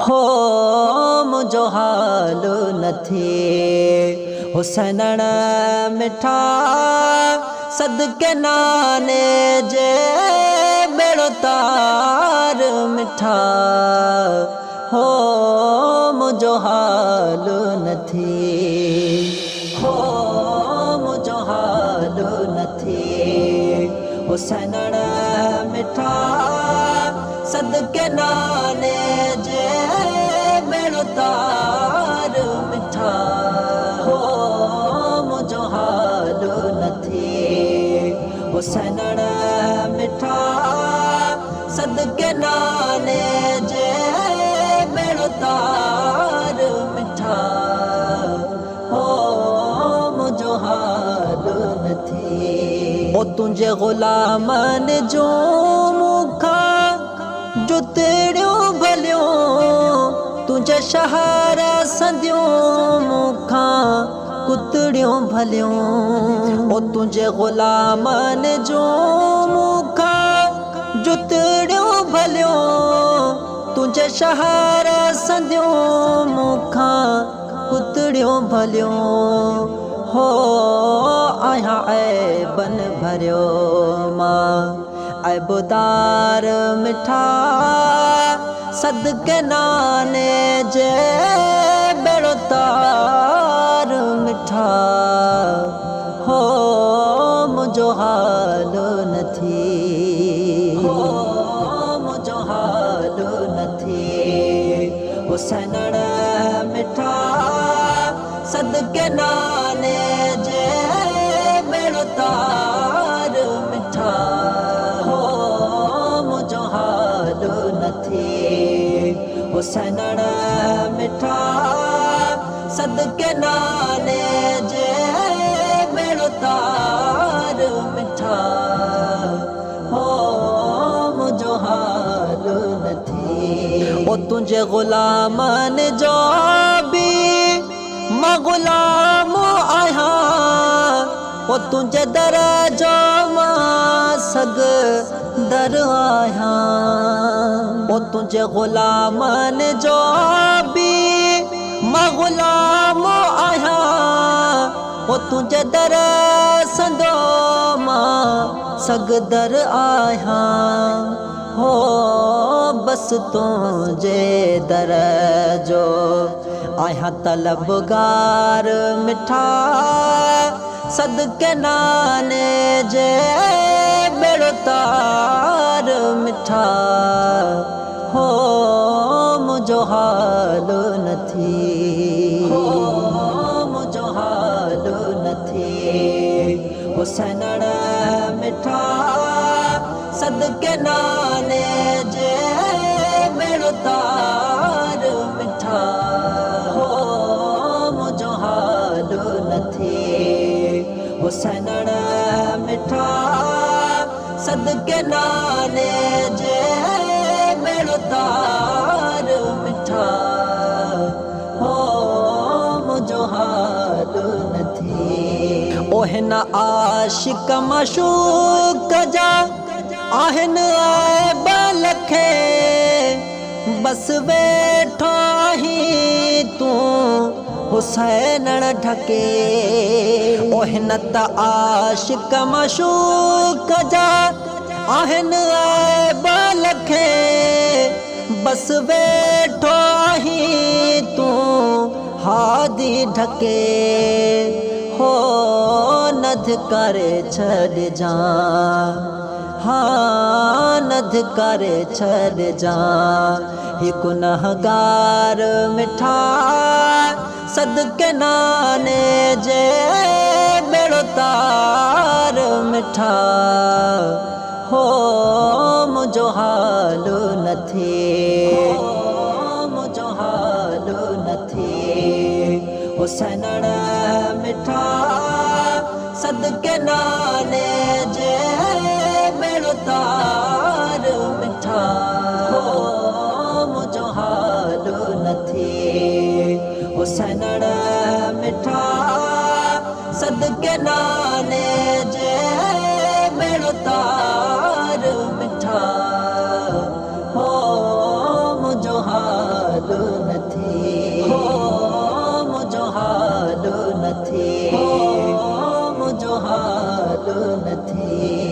हो मुझो हाल नथी हुसैनण मिठा सदके नाने जे बेड़ो तार मिठा हो मुझो हाल नथी हो मुझो हाल नथी हुसैनण मिठा सदके नाने जे बेड़ो तार मिठा हो मुझो हाल नथी हुसैनण मिठा सदके नाने जे बेड़ो तार मिठा हो मुझो हाल नथी ओ तुझे गुलामन जो मुखा जो तेड़ो भलियो तुझे शहारा सदियों मुखा कुतड़ियों भलियों ओ तुझे गुलामन जो मुखा जो तेड़ो भलियो तुझे शहारा सदियों मुखा कुतड़ियों भलियों हो आया ऐबन भरियो मां ऐबदार मिठा सदके नाने जे बेड़ो तार मिठा हो मुझो हाल नथी हो मुझो हाल नथी हुसैनण मिठा सदके नाने जे बेड़ो तार मिठा हो मुझो हाल नथी हुसैनण मिठा सदके नाने जे बेड़ो तार मिठा हो मुझो हाल नथी ओ तुझे गुलामन जो भी मां गुलाम आया ओ तुझे दर जो मां सग दर आया ओ तुझे गुलामन जो भी मां गुलाम आया ओ तुझे दर संदो मां सग दर आया हो बस तुझे दर जो आया तलबगार मिठा सदके नाने जे बेड़ो तार मिठा हो मुझो हाल नथी हो मुझो हाल नथी हुसैनण मिठा सदके नाने जे बेड़ो तार मिठा हो मुझो हाल नथी हुसैनण मिठा सदके नाने जे बेड़ो तार मिठा हो मुझो हाल नथी ओहन आशिक मशूक जा आहन ऐब लखे बस वेठो ही तू हुसैनण ढके ओहन त आशिक मशूक जा आहन ऐब लखे बस वेठो ही तू हादी ढके हो नध करे छड़ जा हाँ नध करे छड़ जा ही गुनहगार मिठा सदके नाने जे बेड़ो तार मिठा हो मुझो हाल नथी हो मुझो हाल नथी हुसैनण मिठा सदके नाने जे बेड़ो तार मिठा हो मुझो हाल नथी हुसैनण मिठा सदके नाने जे बेड़ो तार मिठा हो मुझो हाल नथी मुझो हाल नथी मुझो हाल नथी।